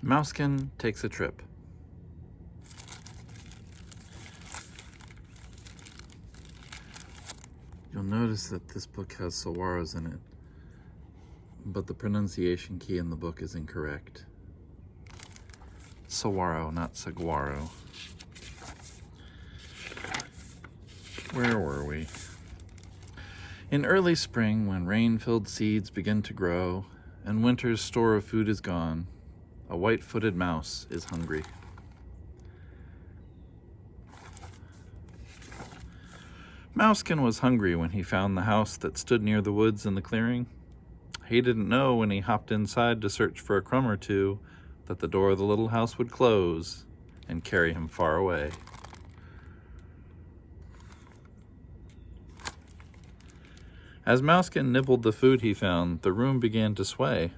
Mouskin takes a trip. You'll notice that this book has saguaros in it, but the pronunciation key in the book is incorrect. Saguaro, not saguaro. Where were we? In early spring, when rain-filled seeds begin to grow and winter's store of food is gone, a white-footed mouse is hungry. Mouskin was hungry when he found the house that stood near the woods in the clearing. He didn't know when he hopped inside to search for a crumb or two that the door of the little house would close and carry him far away. As Mouskin nibbled the food he found, the room began to sway.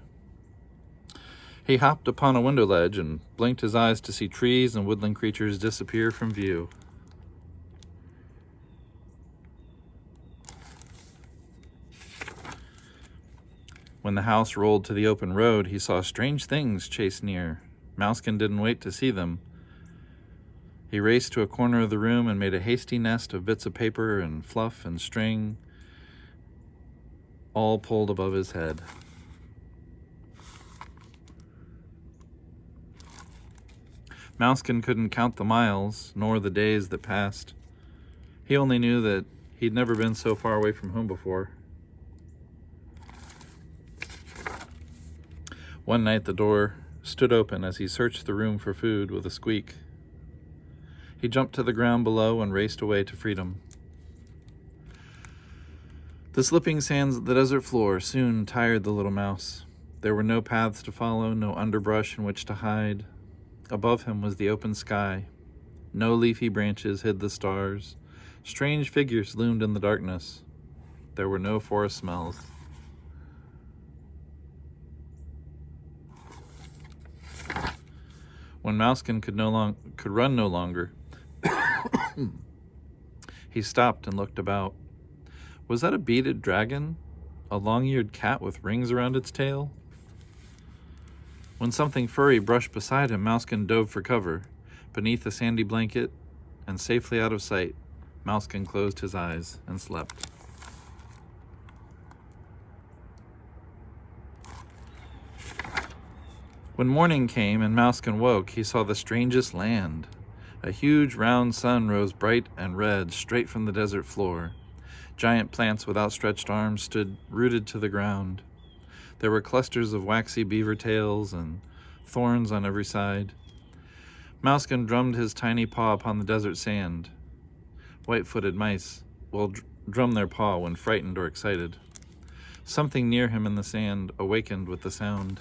He hopped upon a window ledge and blinked his eyes to see trees and woodland creatures disappear from view. When the house rolled to the open road, he saw strange things chase near. Mouskin didn't wait to see them. He raced to a corner of the room and made a hasty nest of bits of paper and fluff and string, all pulled above his head. Mouskin couldn't count the miles, nor the days that passed. He only knew that he'd never been so far away from home before. One night the door stood open as he searched the room for food with a squeak. He jumped to the ground below and raced away to freedom. The slipping sands of the desert floor soon tired the little mouse. There were no paths to follow, no underbrush in which to hide. Above him was the open sky. No leafy branches hid the stars. Strange figures loomed in the darkness. There were no forest smells. When Mouskin could run no longer, he stopped and looked about. Was that a bearded dragon? A long-eared cat with rings around its tail? When something furry brushed beside him, Mouskin dove for cover. Beneath a sandy blanket and safely out of sight, Mouskin closed his eyes and slept. When morning came and Mouskin woke, he saw the strangest land. A huge round sun rose bright and red straight from the desert floor. Giant plants with outstretched arms stood rooted to the ground. There were clusters of waxy beaver tails and thorns on every side. Mouskin drummed his tiny paw upon the desert sand. White-footed mice will drum their paw when frightened or excited. Something near him in the sand awakened with the sound.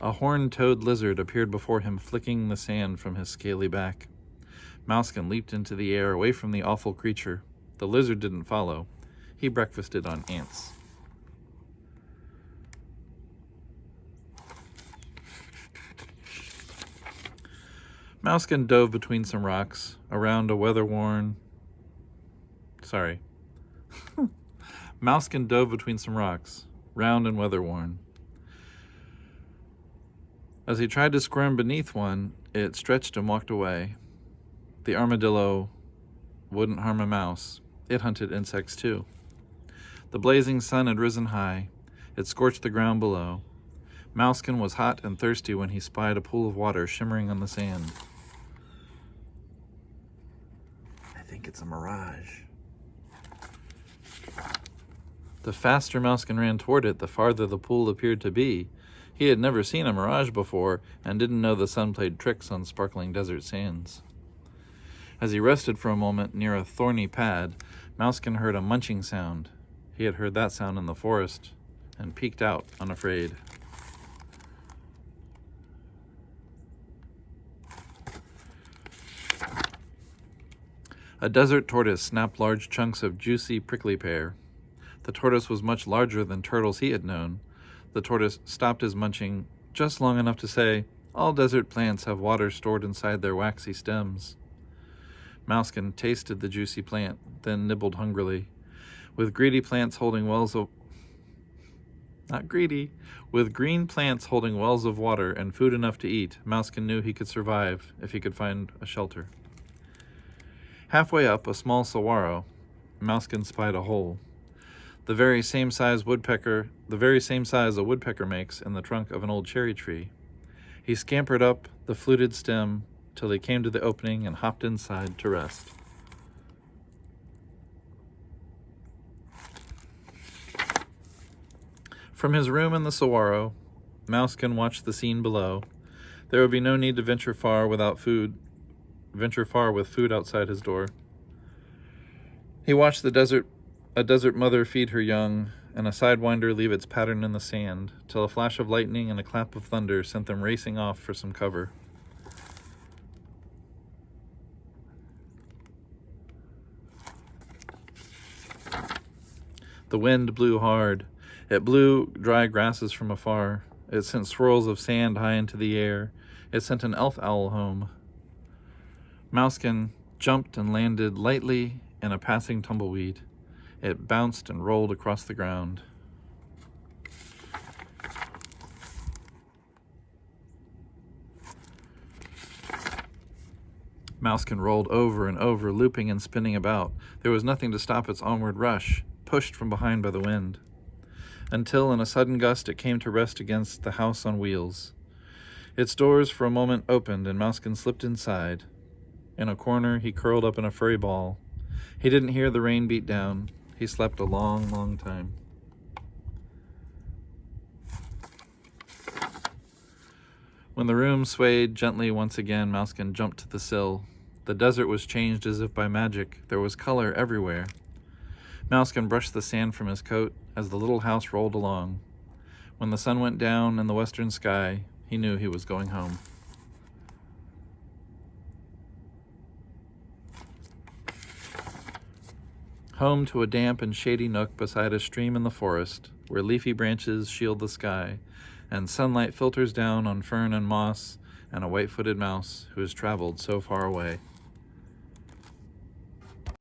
A horned-toed lizard appeared before him, flicking the sand from his scaly back. Mouskin leaped into the air away from the awful creature. The lizard didn't follow. He breakfasted on ants. Mouskin dove between some rocks, around a weather-worn... Mouskin dove between some rocks, round and weather-worn. As he tried to squirm beneath one, it stretched and walked away. The armadillo wouldn't harm a mouse. It hunted insects too. The blazing sun had risen high. It scorched the ground below. Mouskin was hot and thirsty when he spied a pool of water shimmering on the sand. I think it's a mirage. The faster Mouskin ran toward it, the farther the pool appeared to be. He had never seen a mirage before and didn't know the sun played tricks on sparkling desert sands. As he rested for a moment near a thorny pad, Mouskin heard a munching sound. He had heard that sound in the forest and peeked out, unafraid. A desert tortoise snapped large chunks of juicy prickly pear. The tortoise was much larger than turtles he had known. The tortoise stopped his munching just long enough to say, "All desert plants have water stored inside their waxy stems." Mouskin tasted the juicy plant, then nibbled hungrily. With greedy plants holding wells of... Not greedy. With green plants holding wells of water and food enough to eat, Mouskin knew he could survive if he could find a shelter. Halfway up a small saguaro, Mouskin spied a hole. The very same size a woodpecker makes in the trunk of an old cherry tree. He scampered up the fluted stem till he came to the opening and hopped inside to rest. From his room in the saguaro, Mouskin watched the scene below. There would be no need to venture far with food outside his door. He watched a desert mother feed her young, and a sidewinder leave its pattern in the sand, till a flash of lightning and a clap of thunder sent them racing off for some cover. The wind blew hard. It blew dry grasses from afar. It sent swirls of sand high into the air. It sent an elf owl home. Mouskin jumped and landed lightly in a passing tumbleweed. It bounced and rolled across the ground. Mouskin rolled over and over, looping and spinning about. There was nothing to stop its onward rush, pushed from behind by the wind, until in a sudden gust it came to rest against the house on wheels. Its doors for a moment opened, and Mouskin slipped inside. In a corner, he curled up in a furry ball. He didn't hear the rain beat down. He slept a long, long time. When the room swayed gently once again, Mouskin jumped to the sill. The desert was changed as if by magic. There was color everywhere. Mouskin brushed the sand from his coat as the little house rolled along. When the sun went down in the western sky, he knew he was going home. Home to a damp and shady nook beside a stream in the forest, where leafy branches shield the sky, and sunlight filters down on fern and moss and a white-footed mouse who has traveled so far away.